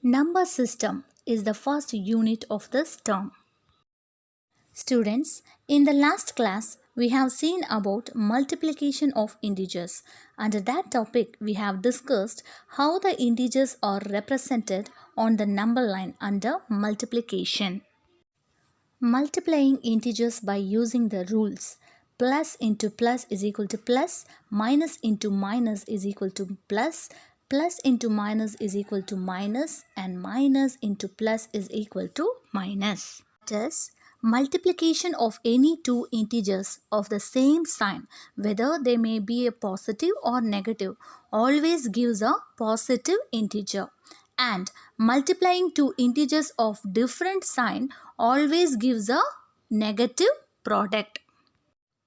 Number system is the first unit of this term. Students, in the last class, we have seen about multiplication of integers. Under that topic, we have discussed how the integers are represented on the number line under multiplication. Multiplying integers by using the rules plus into plus is equal to plus, minus into minus is equal to plus, plus into minus is equal to minus, and minus into plus is equal to minus. That is, multiplication of any two integers of the same sign, whether they may be a positive or negative, always gives a positive integer. And multiplying two integers of different sign always gives a negative product.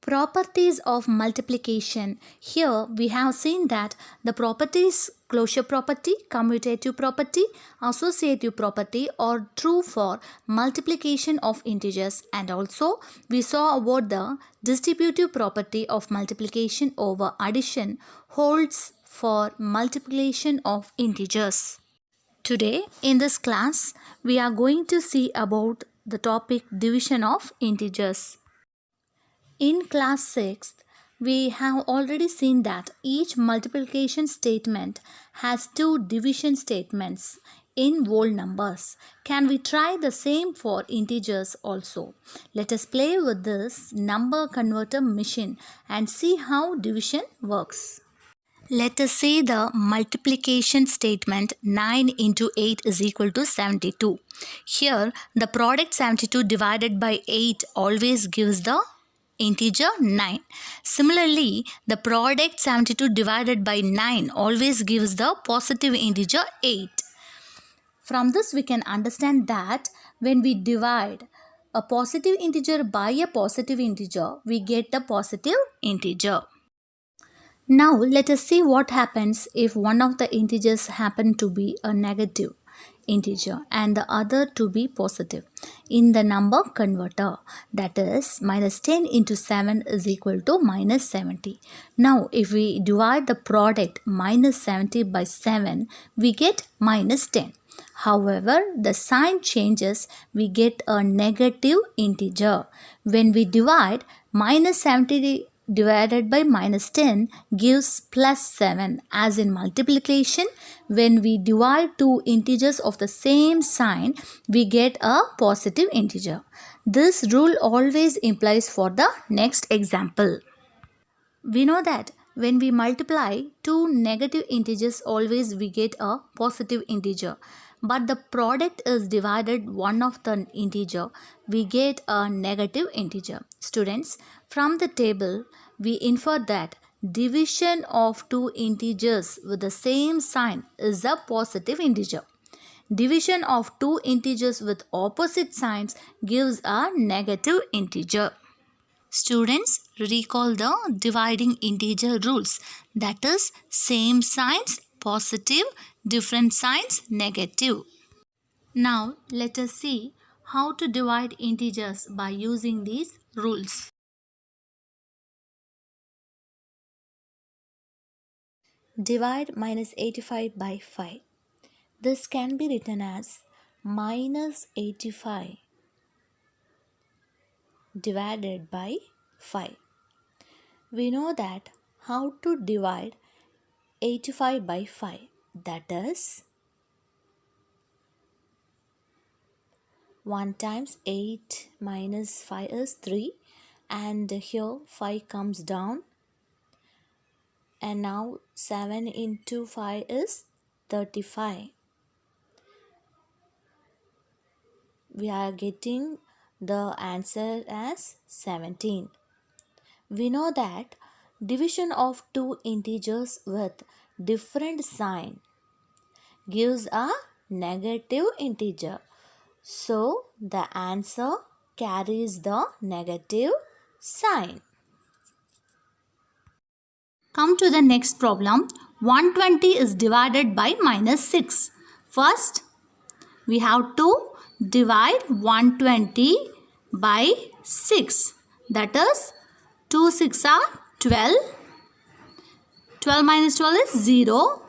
Properties of multiplication. Here we have seen that the properties closure property, commutative property, associative property are true for multiplication of integers, and also we saw about the distributive property of multiplication over addition holds for multiplication of integers. Today in this class we are going to see about the topic division of integers. In class 6th, we have already seen that each multiplication statement has two division statements in whole numbers. Can we try the same for integers also? Let us play with this number converter machine and see how division works. Let us say the multiplication statement 9 into 8 is equal to 72. Here the product 72 divided by 8 always gives the integer 9. Similarly, the product 72 divided by 9 always gives the positive integer 8. From this we can understand that when we divide a positive integer by a positive integer, we get the positive integer. Now let us see what happens if one of the integers happen to be a negative integer and the other to be positive in the number converter, that is minus 10 into 7 is equal to minus 70. Now if we divide the product minus 70 by 7, we get minus 10. However, the sign changes, we get a negative integer. When we divide minus 70 divided by minus 10 gives plus 7. As in multiplication, when we divide two integers of the same sign, we get a positive integer. This rule always implies for the next example. We know that when we multiply two negative integers, always we get a positive integer. But the product is divided one of the integer, we get a negative integer. Students, from the table, we infer that division of two integers with the same sign is a positive integer. Division of two integers with opposite signs gives a negative integer. Students, recall the dividing integer rules, that is same signs positive, different signs negative. Now let us see how to divide integers by using these rules. Divide minus 85 by 5. This can be written as minus 85 divided by 5. We know that how to divide 85 by 5, that is 1 times 8 minus 5 is 3, and here 5 comes down, and now 7 into 5 is 35. We are getting the answer as 17. We know that division of two integers with different sign gives a negative integer. So the answer carries the negative sign. Come to the next problem. 120 is divided by minus 6. First, we have to divide 120 by 6. That is 2 6 are 12. 12 minus 12 is 0.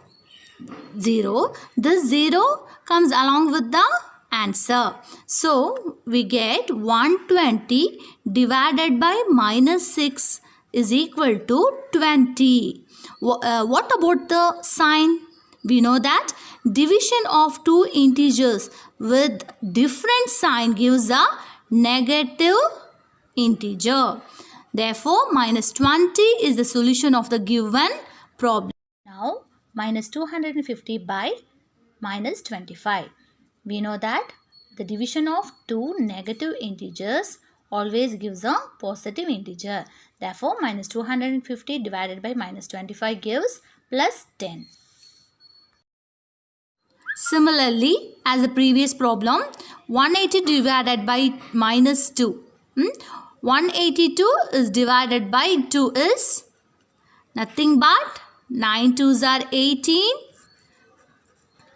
0. This 0 comes along with the answer. So we get 120 divided by minus 6 is equal to 20. What about the sign? We know that division of two integers with different sign gives a negative integer. Therefore, minus 20 is the solution of the given problem. Now, minus 250 by minus 25. We know that the division of two negative integers always gives a positive integer. Therefore, minus 250 divided by minus 25 gives plus 10. Similarly, as the previous problem, 180 divided by minus 2. 182 is divided by 2 is nothing but 9 2s are 18.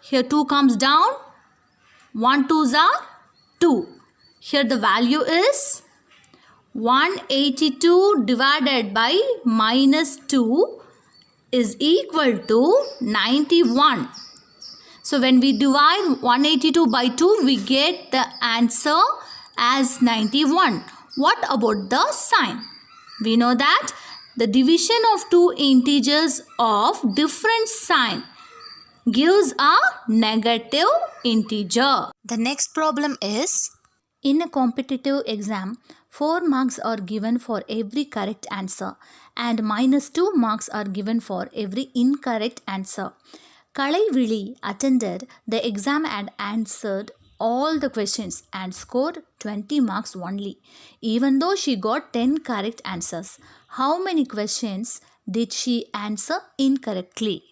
Here 2 comes down. 1 2s are 2. Here the value is 182 divided by minus 2 is equal to 91. So when we divide 182 by 2, we get the answer as 91. What about the sign? We know that the division of two integers of different sign gives a negative integer. The next problem is, in a competitive exam, 4 marks are given for every correct answer and minus 2 marks are given for every incorrect answer. Kalai attended the exam and answered all the questions and scored 20 marks only, even though she got 10 correct answers. How many questions did she answer incorrectly?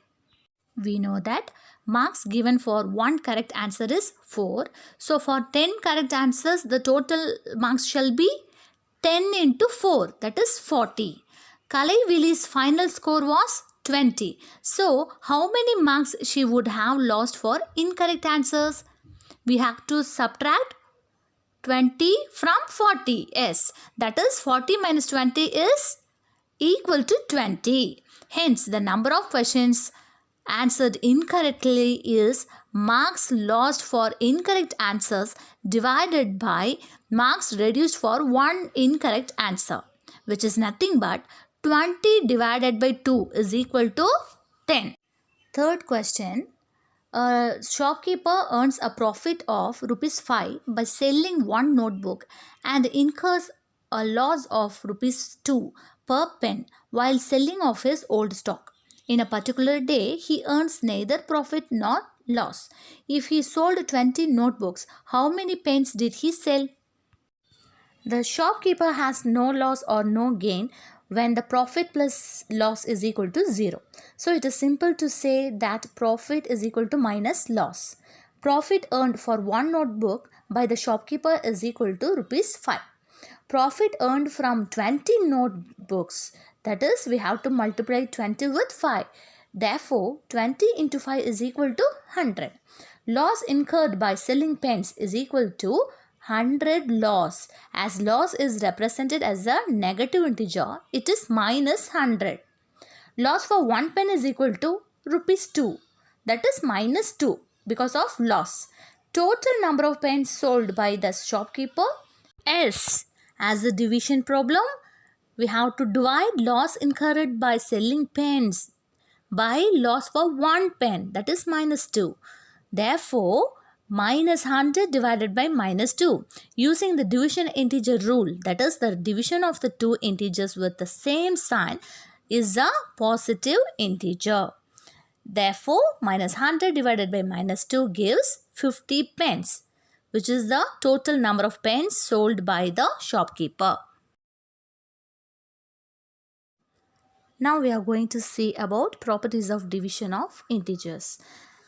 We know that marks given for one correct answer is 4. So for 10 correct answers, the total marks shall be 10 into 4, that is 40. Kalai final score was 20. So how many marks she would have lost for incorrect answers? We have to subtract 20 from 40. Yes, that is 40 minus 20 is equal to 20. Hence, the number of questions answered incorrectly is marks lost for incorrect answers divided by marks reduced for one incorrect answer, which is nothing but 20 divided by 2 is equal to 10. Third question. A shopkeeper earns a profit of rupees 5 by selling one notebook and incurs a loss of rupees 2 per pen while selling off his old stock. In a particular day, he earns neither profit nor loss. If he sold 20 notebooks, how many pens did he sell? The shopkeeper has no loss or no gain when the profit plus loss is equal to 0. So it is simple to say that profit is equal to minus loss. Profit earned for one notebook by the shopkeeper is equal to rupees 5. Profit earned from 20 notebooks, that is, we have to multiply 20 with 5. Therefore, 20 into 5 is equal to 100. Loss incurred by selling pens is equal to 100 loss. As loss is represented as a negative integer, it is minus 100. Loss for one pen is equal to rupees 2. That is minus 2 because of loss. Total number of pens sold by the shopkeeper is, as a division problem, we have to divide loss incurred by selling pens by loss for one pen, that is minus 2. Therefore, minus 100 divided by minus 2. Using the division integer rule, that is the division of the two integers with the same sign, is a positive integer. Therefore, minus 100 divided by minus 2 gives 50 pence, which is the total number of pens sold by the shopkeeper. Now we are going to see about properties of division of integers.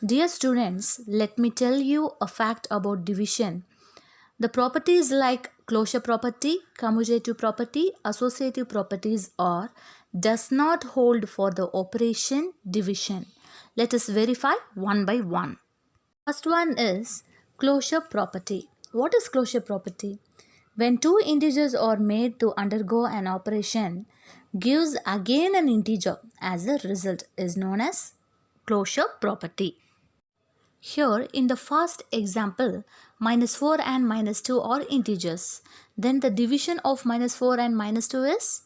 Dear students, let me tell you a fact about division. The properties like closure property, commutative property, associative properties or does not hold for the operation division. Let us verify one by one. First one is closure property. What is closure property? When two integers are made to undergo an operation, gives again an integer as a result is known as closure property. Here in the first example, minus 4 and minus 2 are integers. Then the division of minus 4 and minus 2 is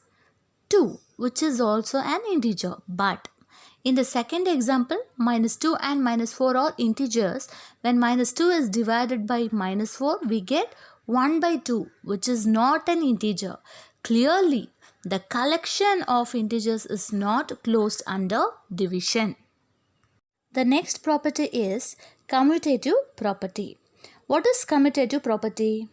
2, which is also an integer. But in the second example, minus 2 and minus 4 are integers. When minus 2 is divided by minus 4, we get 1 by 2, which is not an integer. Clearly, the collection of integers is not closed under division. The next property is commutative property. What is commutative property?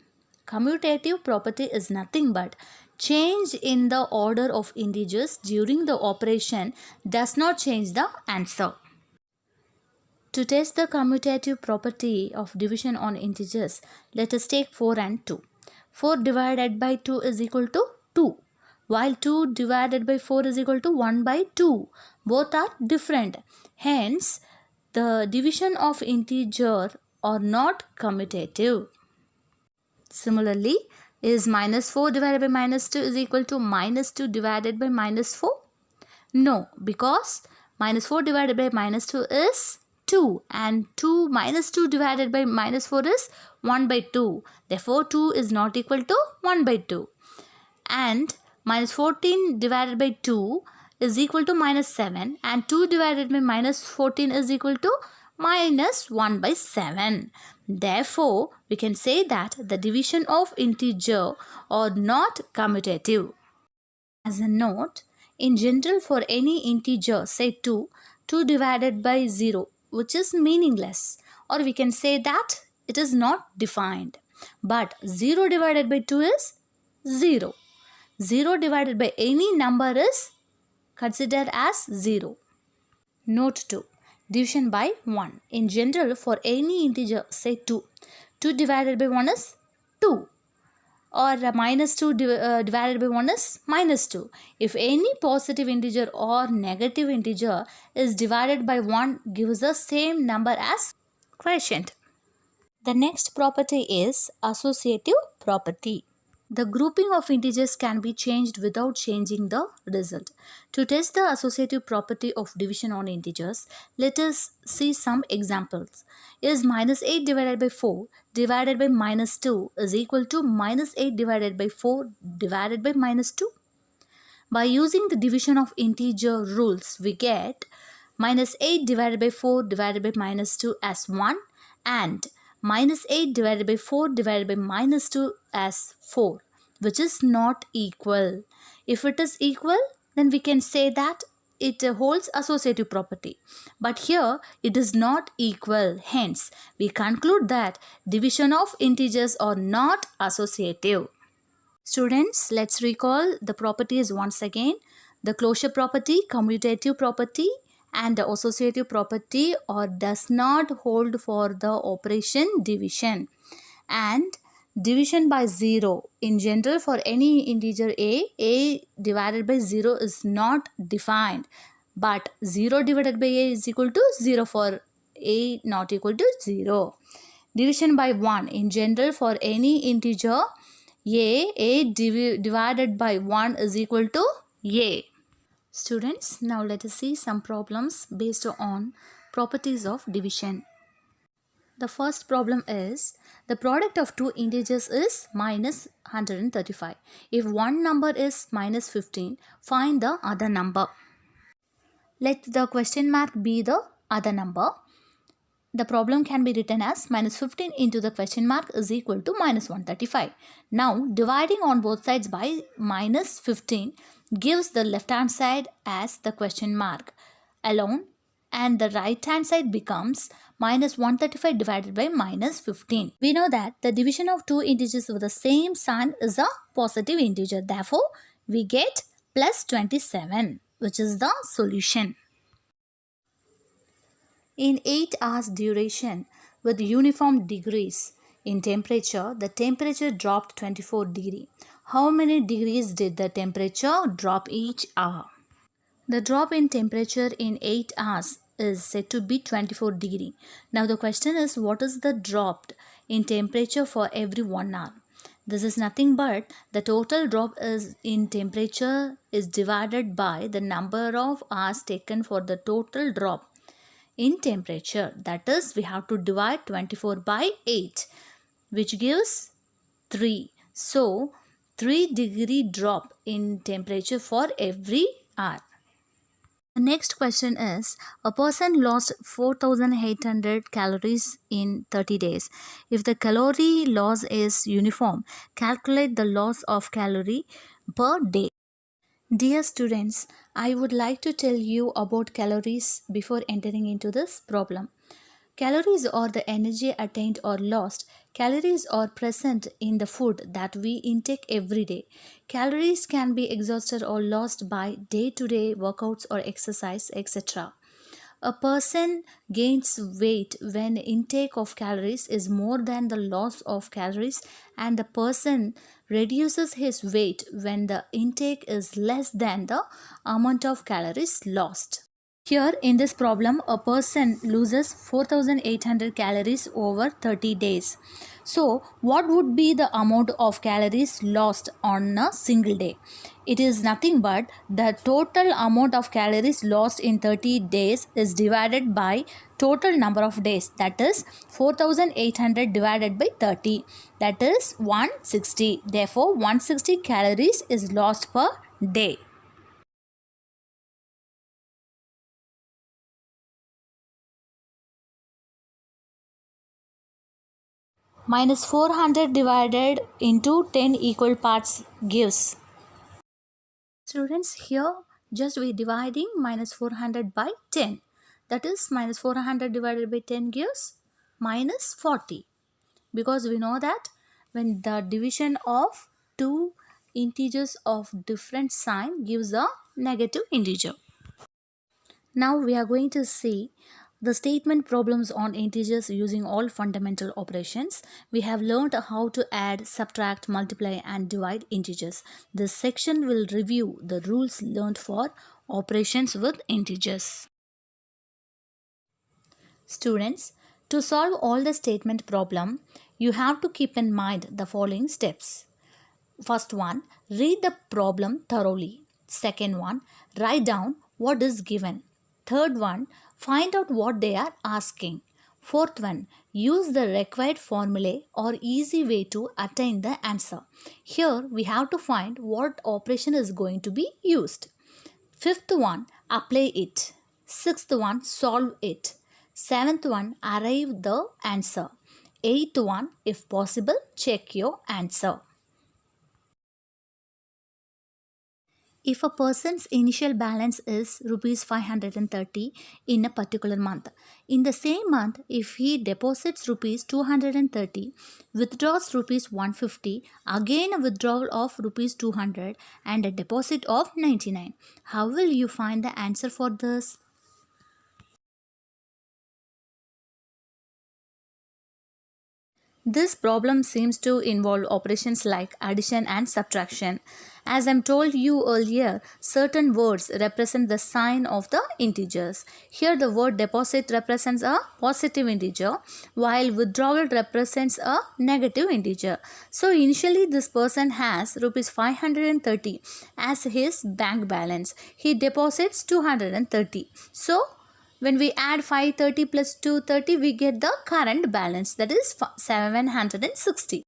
Commutative property is nothing but change in the order of integers during the operation does not change the answer. To test the commutative property of division on integers, let us take 4 and 2. 4 divided by 2 is equal to 2, while 2 divided by 4 is equal to 1 by 2. Both are different. Hence, the division of integer are not commutative. Similarly, is minus 4 divided by minus 2 is equal to minus 2 divided by minus 4? No, because minus 4 divided by minus 2 is 2 and 2 minus 2 divided by minus 4 is 1 by 2. Therefore, 2 is not equal to 1 by 2. And minus 14 divided by 2 is equal to minus 7 and 2 divided by minus 14 is equal to minus 1 by 7. Therefore, we can say that the division of integer are not commutative. As a note, in general for any integer, say 2, 2 divided by 0, which is meaningless, or we can say that it is not defined. But 0 divided by 2 is 0. 0 divided by any number is considered as 0. Note 2. Division by 1. In general, for any integer, say 2. 2 divided by 1 is 2. Or minus 2 divided by 1 is minus 2. If any positive integer or negative integer is divided by 1, gives the same number as quotient. The next property is associative property. The grouping of integers can be changed without changing the result. To test the associative property of division on integers, let us see some examples. Is minus 8 divided by 4 divided by minus 2 is equal to minus 8 divided by 4 divided by minus 2? By using the division of integer rules, we get minus 8 divided by 4 divided by minus 2 as 1 and minus 8 divided by 4 divided by minus 2 as 4, which is not equal. If it is equal, then we can say that it holds associative property. But here it is not equal. Hence, we conclude that division of integers are not associative. Students, let's recall the properties once again. The closure property, commutative property, and the associative property or does not hold for the operation division. And division by 0, in general for any integer a divided by 0 is not defined, but 0 divided by a is equal to 0 for a not equal to 0. Division by 1, in general for any integer a divided by 1 is equal to a. Students, now let us see some problems based on properties of division. The first problem is the product of two integers is minus 135. If one number is minus 15, find the other number. Let the question mark be the other number. The problem can be written as minus 15 into the question mark is equal to minus 135. Now, dividing on both sides by minus 15 gives the left hand side as the question mark alone and the right hand side becomes minus 135 divided by minus 15. We know that the division of two integers with the same sign is a positive integer. Therefore, we get plus 27, which is the solution. In 8 hours duration with uniform degrees in temperature, the temperature dropped 24 degrees. How many degrees did the temperature drop each hour? The drop in temperature in 8 hours is said to be 24 degrees. Now the question is, what is the drop in temperature for every 1 hour? This is nothing but the total drop in temperature is divided by the number of hours taken for the total drop in temperature. That is, we have to divide 24 by 8, which gives 3. So, 3-degree drop in temperature for every hour. The next question is, a person lost 4,800 calories in 30 days. If the calorie loss is uniform, calculate the loss of calorie per day. Dear students, I would like to tell you about calories before entering into this problem. Calories are the energy attained or lost. Calories are present in the food that we intake every day. Calories can be exhausted or lost by day-to-day workouts or exercise, etc. A person gains weight when intake of calories is more than the loss of calories, and the person reduces his weight when the intake is less than the amount of calories lost. Here in this problem, a person loses 4,800 calories over 30 days. So, what would be the amount of calories lost on a single day? It is nothing but the total amount of calories lost in 30 days is divided by total number of days. That is 4,800 divided by 30. That is 160. Therefore, 160 calories is lost per day. Minus 400 divided into 10 equal parts gives. Students, here just we dividing minus 400 by 10. That is minus 400 divided by 10 gives minus 40. Because we know that when the division of two integers of different sign gives a negative integer. Now we are going to see the statement problems on integers using all fundamental operations. We have learned how to add, subtract, multiply and divide integers. This section will review the rules learned for operations with integers. Students, to solve all the statement problem, you have to keep in mind the following steps. First one, read the problem thoroughly. Second one, write down what is given. Third one, find out what they are asking. Fourth one, use the required formulae or easy way to attain the answer. Here we have to find what operation is going to be used. Fifth one, apply it. Sixth one, solve it. Seventh one, arrive the answer. Eighth one, if possible, check your answer. If a person's initial balance is rupees 530 in a particular month, in the same month, if he deposits rupees 230, withdraws rupees 150, again a withdrawal of rupees 200 and a deposit of 99, how will you find the answer for this? This problem seems to involve operations like addition and subtraction. As I told you earlier, certain words represent the sign of the integers. Here the word deposit represents a positive integer, while withdrawal represents a negative integer. So initially this person has rupees 530 as his bank balance. He deposits 230. So when we add 530 plus 230, we get the current balance, that is 760.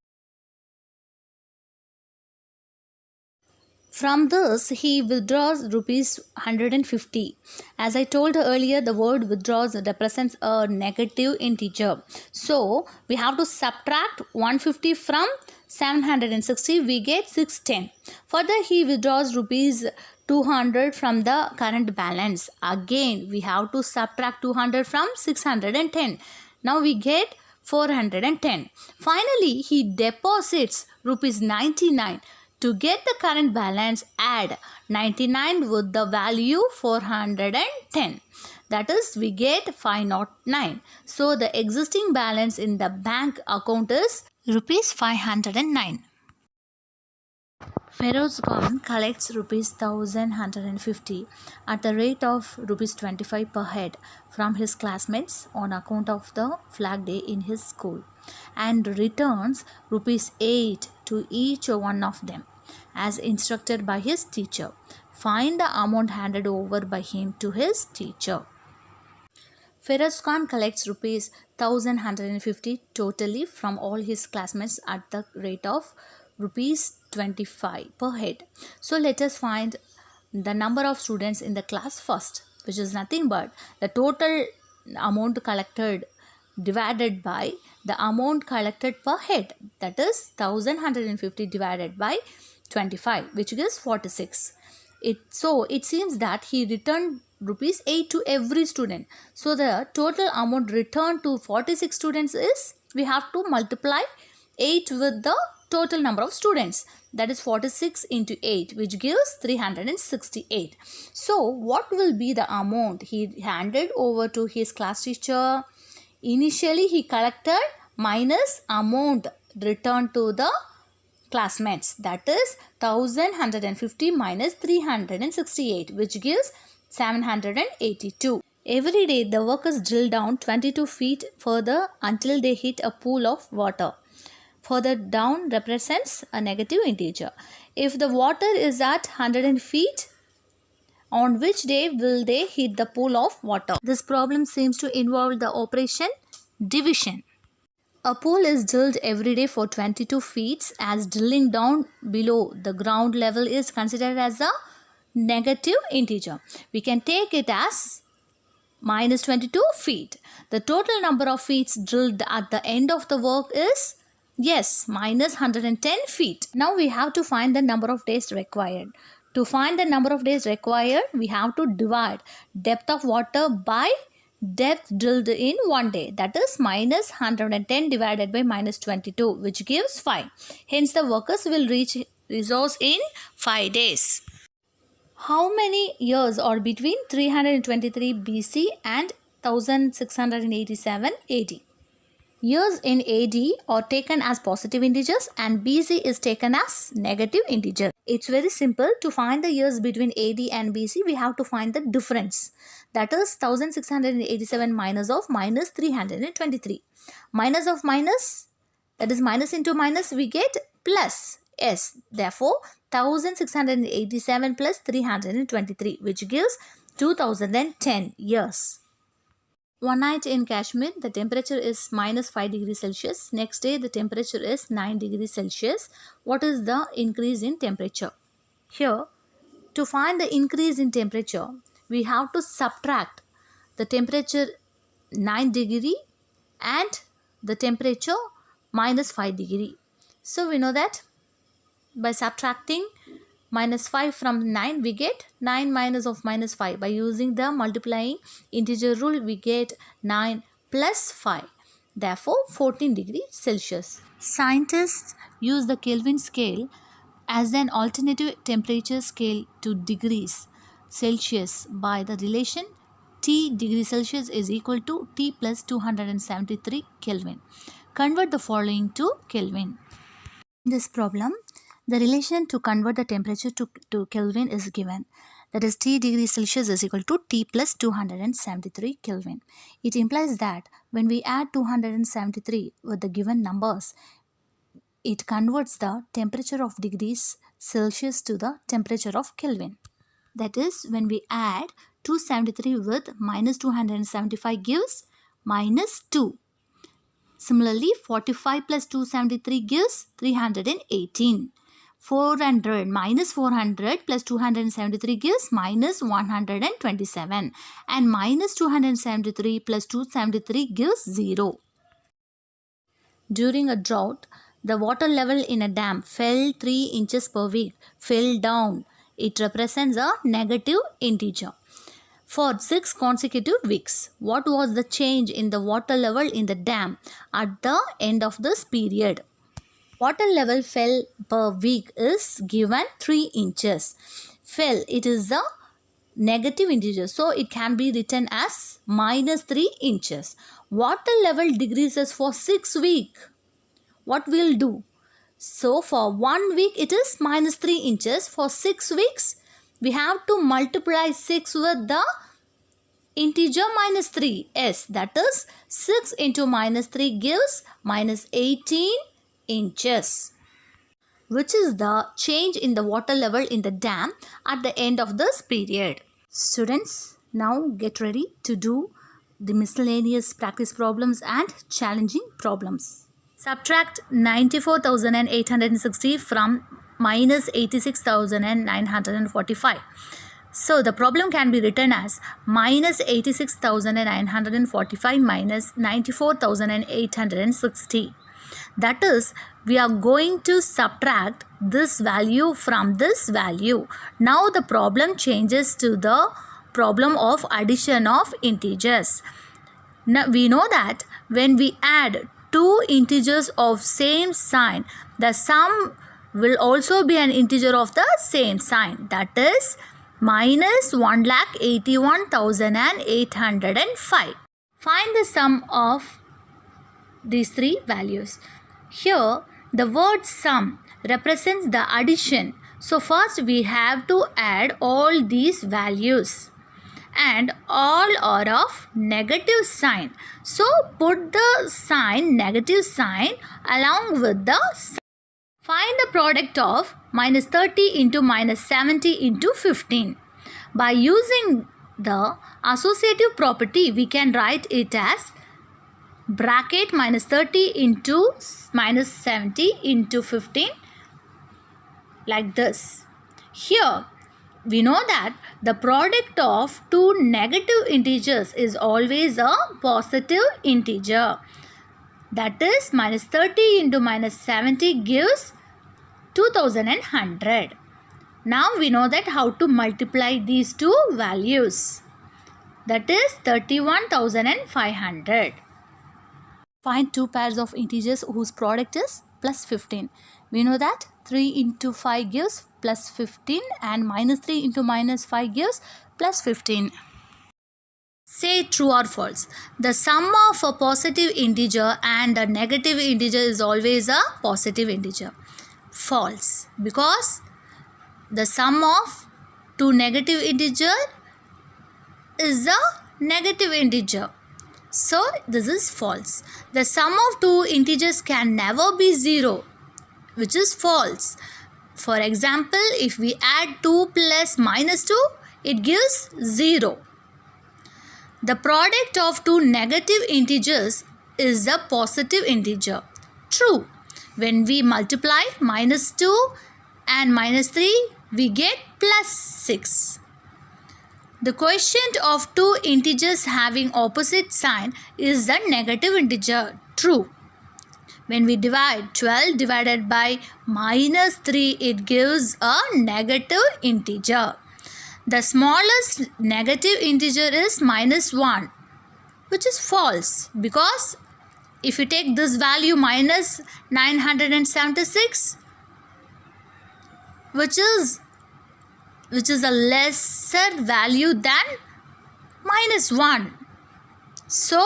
From this, he withdraws rupees 150. As I told earlier, the word withdraws represents a negative integer. So, we have to subtract 150 from 760, we get 610. Further, he withdraws rupees 200 from the current balance. Again, we have to subtract 200 from 610. Now we get 410. Finally, he deposits rupees 99. To get the current balance, add 99 with the value 410. That is, we get 509. So, the existing balance in the bank account is rupees 509. Feroz Khan collects rupees 1,150 at the rate of rupees 25 per head from his classmates on account of the flag day in his school and returns rupees 8 to each one of them as instructed by his teacher. Find the amount handed over by him to his teacher. Feroz Khan collects rupees 1150 totally from all his classmates at the rate of rupees 25 per head. So let us find the number of students in the class first, which is nothing but the total amount collected divided by the amount collected per head, that is 1150 divided by 25, which gives 46. It seems that he returned rupees 8 to every student. So the total amount returned to 46 students is, we have to multiply 8 with the total number of students, that is 46 into 8, which gives 368. So what will be the amount he handed over to his class teacher? Initially he collected minus amount returned to the classmates, that is 1150 minus 368, which gives 782. Every day the workers drill down 22 feet further until they hit a pool of water. Further down represents a negative integer. If the water is at 100 feet, on which day will they hit the pool of water? This problem seems to involve the operation division. A pool is drilled every day for 22 feet, as drilling down below the ground level is considered as a negative integer. We can take it as minus 22 feet. The total number of feet drilled at the end of the work is, yes, minus 110 feet. Now we have to find the number of days required. To find the number of days required, we have to divide depth of water by depth drilled in one day, that is minus 110 divided by minus 22, which gives 5. Hence the workers will reach resource in 5 days. How many years are between 323 BC and 1687 AD? Years in AD are taken as positive integers and BC is taken as negative integer. It's very simple. To find the years between AD and BC, we have to find the difference. That is 1687 minus of minus 323. Minus of minus, that is minus into minus, we get plus. S. Therefore, 1687 plus 323, which gives 2010 years. One night in Kashmir, the temperature is minus 5 degrees Celsius. Next day, the temperature is 9 degrees Celsius. What is the increase in temperature? Here, to find the increase in temperature, we have to subtract the temperature 9 degree and the temperature minus 5 degree. So, we know that by subtracting minus 5 from 9, we get 9 minus of minus 5. By using the multiplying integer rule, we get 9 plus 5. Therefore, 14 degrees Celsius. Scientists use the Kelvin scale as an alternative temperature scale to degrees Celsius by the relation T degree Celsius is equal to T plus 273 Kelvin. Convert the following to Kelvin. In this problem, the relation to convert the temperature to Kelvin is given. That is T degree Celsius is equal to T plus 273 Kelvin. It implies that when we add 273 with the given numbers, it converts the temperature of degrees Celsius to the temperature of Kelvin. That is, when we add 273 with minus 275 gives minus 2. Similarly, 45 plus 273 gives 318. 400 minus 400 plus 273 gives minus 127. And minus 273 plus 273 gives 0. During a drought, the water level in a dam fell 3 inches per week. Fell down. It represents a negative integer. For 6 consecutive weeks, what was the change in the water level in the dam at the end of this period? Water level fell per week is given 3 inches. Fell, it is a negative integer, so it can be written as minus 3 inches. Water level decreases for 6 weeks. What will do? So for 1 week it is minus 3 inches. For 6 weeks we have to multiply 6 with the integer minus 3. Yes, that is 6 into minus 3 gives minus 18 inches, which is the change in the water level in the dam at the end of this period. Students, now get ready to do the miscellaneous practice problems and challenging problems. Subtract 94,860 from minus 86,945. So the problem can be written as minus 86,945 minus 94,860. That is, we are going to subtract this value from this value. Now the problem changes to the problem of addition of integers. Now we know that when we add two integers of same sign, the sum will also be an integer of the same sign. That is minus 1,81,805. Find the sum of these three values. Here the word sum represents the addition. So first we have to add all these values, and all are of negative sign. So put the sign, negative sign, along with the sign. Find the product of minus 30 into minus 70 into 15. By using the associative property, we can write it as bracket minus 30 into minus 70 into 15, like this. Here we know that the product of two negative integers is always a positive integer. That is, minus 30 into minus 70 gives 2100. Now we know that how to multiply these two values. That is 31,500. Find two pairs of integers whose product is plus 15. We know that 3 into 5 gives plus 15 and minus 3 into minus 5 gives plus 15. Say true or false. The sum of a positive integer and a negative integer is always a positive integer. False, because the sum of two negative integer is a negative integer. So this is false. The sum of two integers can never be 0, which is false. For example, if we add 2 plus minus 2, it gives 0. The product of two negative integers is a positive integer. True. When we multiply minus 2 and minus 3, we get plus 6. The quotient of two integers having opposite sign is the negative integer. True. When we divide 12 divided by minus 3, it gives a negative integer. The smallest negative integer is minus 1, which is false, because if you take this value minus 976, which is a lesser value than minus 1. So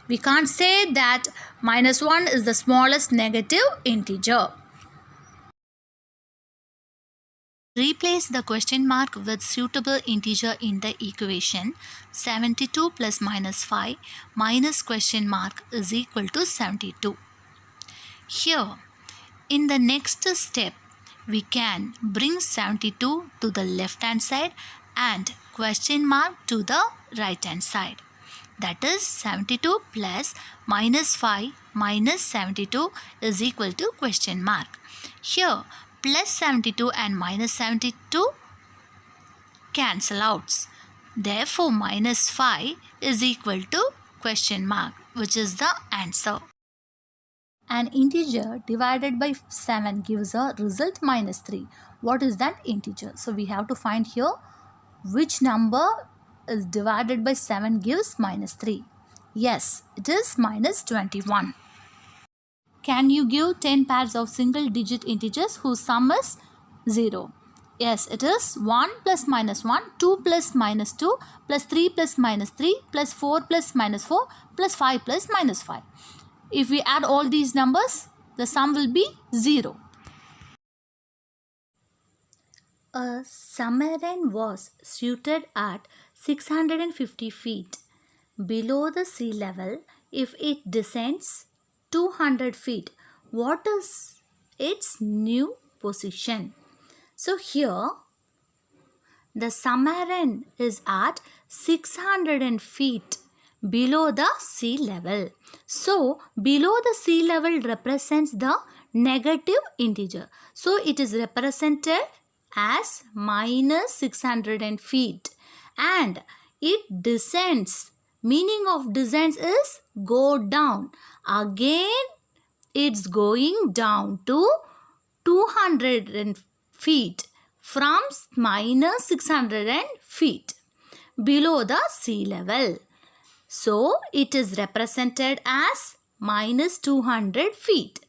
we can't say that minus 1 is the smallest negative integer. Replace the question mark with suitable integer in the equation. 72 plus minus 5 minus question mark is equal to 72. Here, in the next step, we can bring 72 to the left hand side and question mark to the right hand side. That is 72 plus minus 5 minus 72 is equal to question mark. Here plus 72 and minus 72 cancel out. Therefore minus 5 is equal to question mark, which is the answer. An integer divided by 7 gives a result minus 3. What is that integer? So we have to find here which number is divided by 7 gives minus 3. Yes, it is minus 21. Can you give 10 pairs of single digit integers whose sum is 0? Yes, it is 1 plus minus 1, 2 plus minus 2, plus 3 plus minus 3, plus 4 plus minus 4, plus 5 plus minus 5. If we add all these numbers, the sum will be 0. A submarine was situated at 650 feet below the sea level. If it descends 200 feet, what is its new position? So here, the submarine is at 600 feet below the sea level. So, below the sea level represents the negative integer. So, it is represented as minus 600 feet and it descends. Meaning of descends is go down. Again, it's going down to 200 feet from minus 600 feet below the sea level. So, it is represented as minus 200 feet.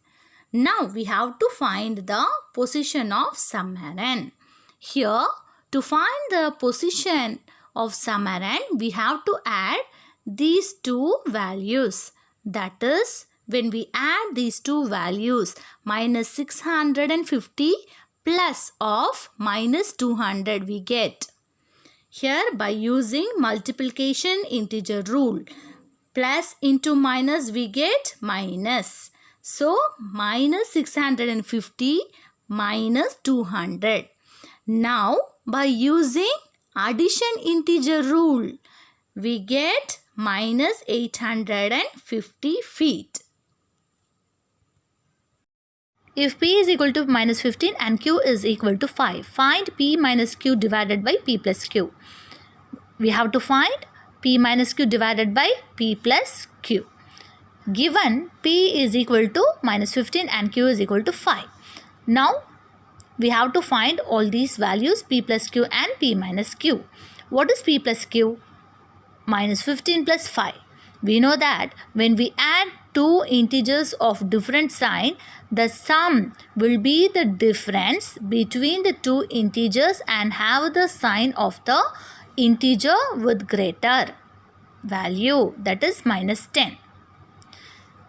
Now, we have to find the position of submarine. Here, to find the position of submarine, we have to add these two values. That is, when we add these two values, minus 650 plus of minus 200 we get. Here by using multiplication integer rule, plus into minus we get minus. So minus 650 minus 200. Now by using addition integer rule, we get minus 850 feet. If p is equal to minus 15 and q is equal to 5, find p minus q divided by p plus q. We have to find p minus q divided by p plus q. Given p is equal to minus 15 and q is equal to 5. Now, we have to find all these values p plus q and p minus q. What is p plus q? Minus 15 plus 5. We know that when we add two integers of different sign, the sum will be the difference between the two integers and have the sign of the integer with greater value, that is minus 10.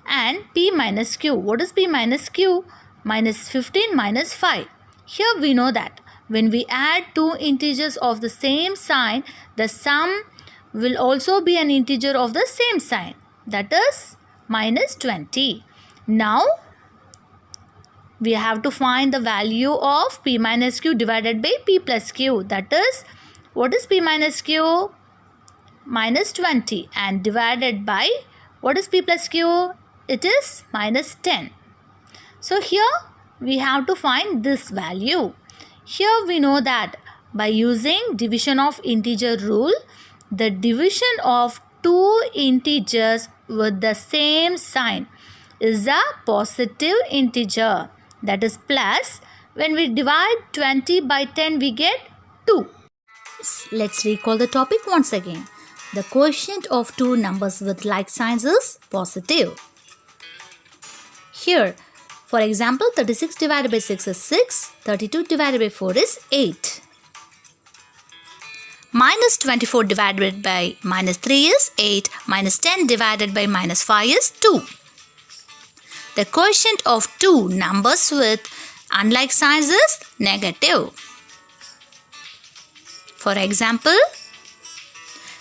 And p minus q. What is p minus q? Minus 15 minus 5. Here we know that when we add two integers of the same sign, the sum will also be an integer of the same sign, that is minus 20. Now, we have to find the value of p minus q divided by p plus q. That is, what is p minus q? Minus 20 and divided by, what is p plus q? It is minus 10. So, here we have to find this value. Here we know that by using division of integer rule, the division of two integers with the same sign is a positive integer, that is plus. When we divide 20 by 10, we get 2. Let's recall the topic once again. The quotient of two numbers with like signs is positive. Here, for example, 36 divided by 6 is 6, 32 divided by 4 is 8. Minus 24 divided by minus 3 is 8. Minus 10 divided by minus 5 is 2. The quotient of two numbers with unlike signs is negative. For example,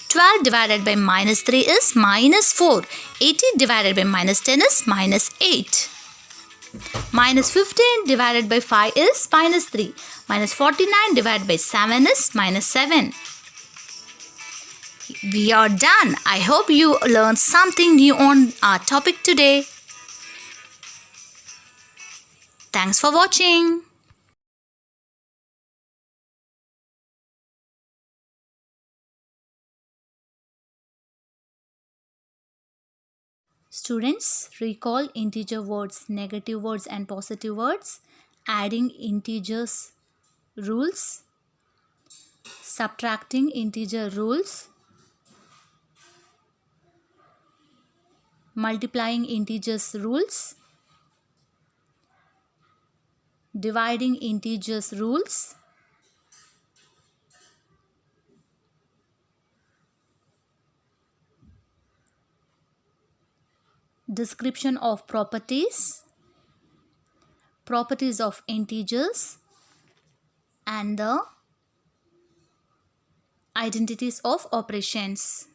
12 divided by minus 3 is minus 4. 80 divided by minus 10 is minus 8. Minus 15 divided by 5 is minus 3. Minus 49 divided by 7 is minus 7. We are done. I hope you learned something new on our topic today. Thanks for watching. Students, recall integer words, negative words and positive words, adding integers rules, subtracting integer rules, multiplying integers rules, dividing integers rules, description of properties, properties of integers, and the identities of operations.